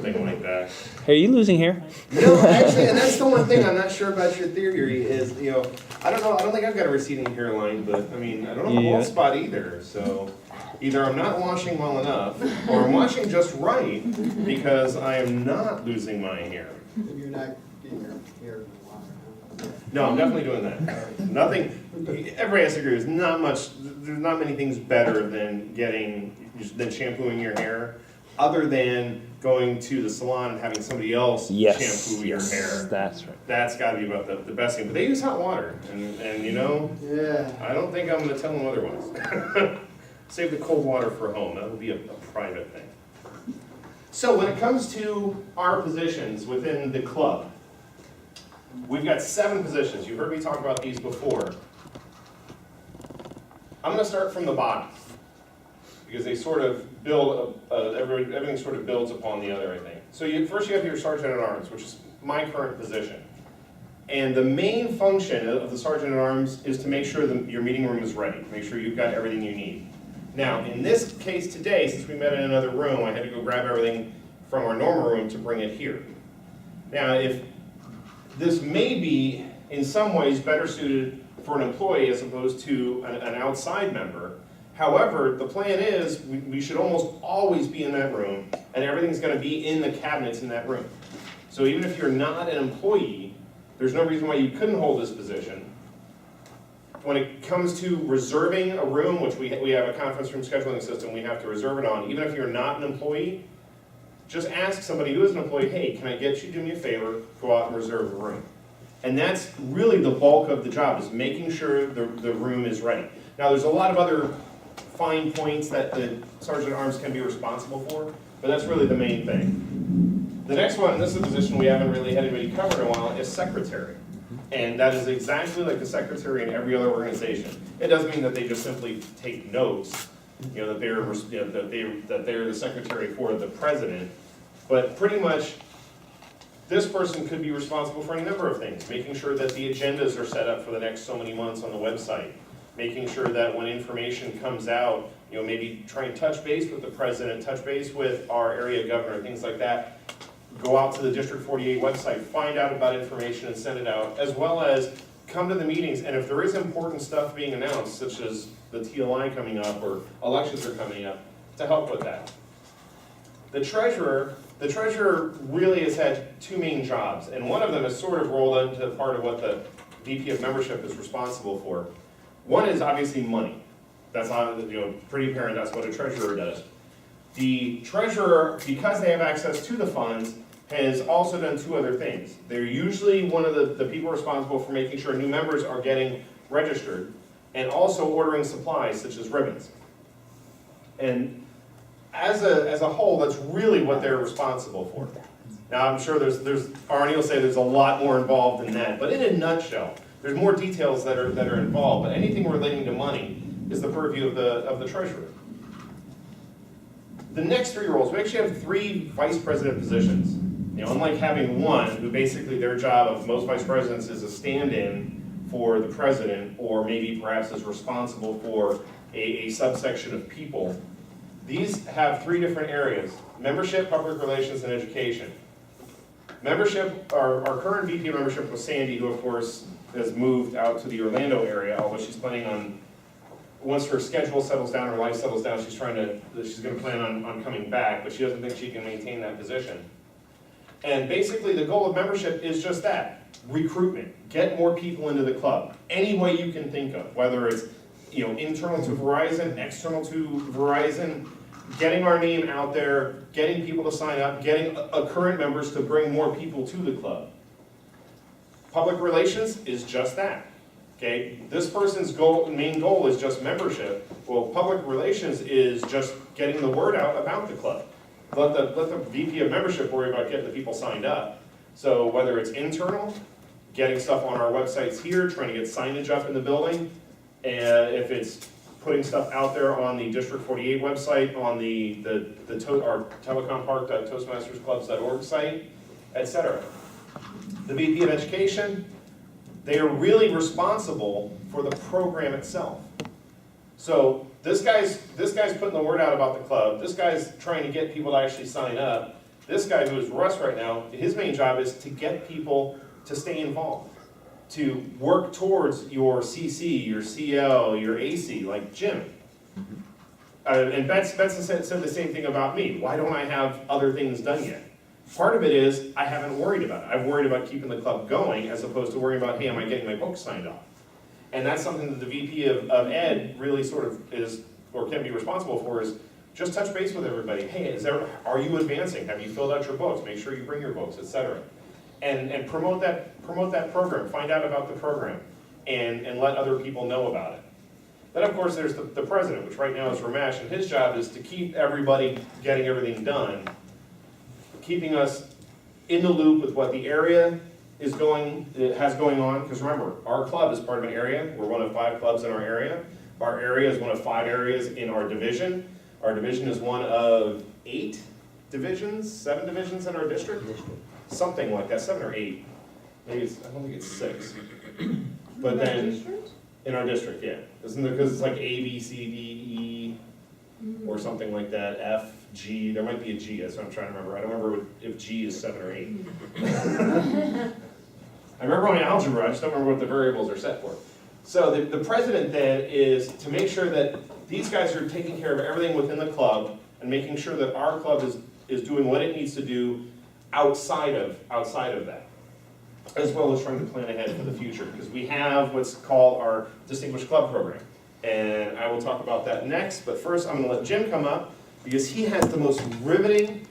Thing like that. Hey, are you losing hair? No, actually, and that's the one thing I'm not sure about your theory is, I don't know, I don't think I've got a receding hairline, but I mean, I don't have a bald spot either, so either I'm not washing well enough, or I'm washing just right, because I am not losing my hair. You're not getting your hair in the water. No, I'm definitely doing that. Nothing, everybody has to agree, there's not many things better than shampooing your hair, other than going to the salon and having somebody else shampoo your hair. That's right. That's got to be about the best thing. But they use hot water, and Yeah. I don't think I'm going to tell them otherwise. Save the cold water for home. That will be a private thing. So when it comes to our positions within the club, we've got 7 positions. You've heard me talk about these before. I'm going to start from the bottom, because they sort of build, everything sort of builds upon the other, I think. So first you have your Sergeant at Arms, which is my current position. And the main function of the Sergeant at Arms is to make sure that your meeting room is ready, make sure you've got everything you need. Now, in this case today, since we met in another room, I had to go grab everything from our normal room to bring it here. Now, if this may be, in some ways, better suited for an employee as opposed to an outside member. However, the plan is we should almost always be in that room, and everything's going to be in the cabinets in that room. So even if you're not an employee, there's no reason why you couldn't hold this position. When it comes to reserving a room, which we have a conference room scheduling system, we have to reserve it on, even if you're not an employee, just ask somebody who is an employee, hey, can I get you to do me a favor, go out and reserve the room. And that's really the bulk of the job, is making sure the room is ready. Now, there's a lot of other fine points that the Sergeant at Arms can be responsible for, but that's really the main thing. The next one, this is a position we haven't really had anybody cover in a while, is secretary. And that is exactly like the secretary in every other organization. It doesn't mean that they just simply take notes, that they're the secretary for the president, but pretty much this person could be responsible for any number of things, making sure that the agendas are set up for the next so many months on the website, making sure that when information comes out, maybe try and touch base with the president, touch base with our area governor, things like that. Go out to the District 48 website, find out about information and send it out, as well as come to the meetings, and if there is important stuff being announced, such as the TLI coming up or elections are coming up, to help with that. The treasurer really has had 2 main jobs, and one of them is sort of rolled into part of what the VP of membership is responsible for. One is obviously money. That's pretty apparent. That's what a treasurer does. The treasurer, because they have access to the funds, has also done 2 other things. They're usually one of the people responsible for making sure new members are getting registered, and also ordering supplies such as ribbons. And as a whole, that's really what they're responsible for. Now, I'm sure there's Arnie will say there's a lot more involved than that, but in a nutshell, there's more details that are involved, but anything relating to money is the purview of the treasurer. The next 3 roles, we actually have 3 vice president positions. Unlike having one, who basically their job of most vice presidents is a stand-in for the president, or maybe perhaps is responsible for a subsection of people. These have 3 different areas: membership, public relations, and education. Membership, our current VP of membership was Sandy, who of course has moved out to the Orlando area, although she's planning on, once her schedule settles down, her life settles down, she's going to plan on coming back, but she doesn't think she can maintain that position. And basically the goal of membership is just that, recruitment. Get more people into the club, any way you can think of, whether it's internal to Verizon, external to Verizon, getting our name out there, getting people to sign up, getting current members to bring more people to the club. Public relations is just that. Okay, this person's main goal is just membership. Well, public relations is just getting the word out about the club. Let the VP of membership worry about getting the people signed up. So whether it's internal, getting stuff on our websites here, trying to get signage up in the building, and if it's putting stuff out there on the District 48 website, on our telecompark.toastmastersclubs.org site, etc. The VP of education, they are really responsible for the program itself. So this guy's putting the word out about the club. This guy's trying to get people to actually sign up. This guy who is Russ right now, his main job is to get people to stay involved, to work towards your CC, your CL, your AC, like Jim. And Benson said the same thing about me. Why don't I have other things done yet? Part of it is I haven't worried about it. I've worried about keeping the club going as opposed to worrying about, hey, am I getting my book signed off? And that's something that the VP of Ed really sort of is, or can be responsible for, is just touch base with everybody. Hey, are you advancing? Have you filled out your books? Make sure you bring your books, etc. And promote that program. Find out about the program and let other people know about it. Then of course there's the president, which right now is Ramesh, and his job is to keep everybody getting everything done, keeping us in the loop with what the area has going on. Because remember, our club is part of an area. We're one of 5 clubs in our area. Our area is one of 5 areas in our division. Our division is one of 8 divisions, 7 divisions in our district? Something like that, 7 or 8. Maybe I don't think it's 6. But then, in our district, yeah. Isn't there, because it's like A, B, C, D, E, or something like that, F, G, there might be a G, that's what I'm trying to remember. I don't remember if G is 7 or 8. I remember my algebra, I just don't remember what the variables are set for. So the president then is to make sure that these guys are taking care of everything within the club and making sure that our club is doing what it needs to do outside of that, as well as trying to plan ahead for the future, because we have what's called our Distinguished Club Program. And I will talk about that next, but first I'm going to let Jim come up, because he has the most riveting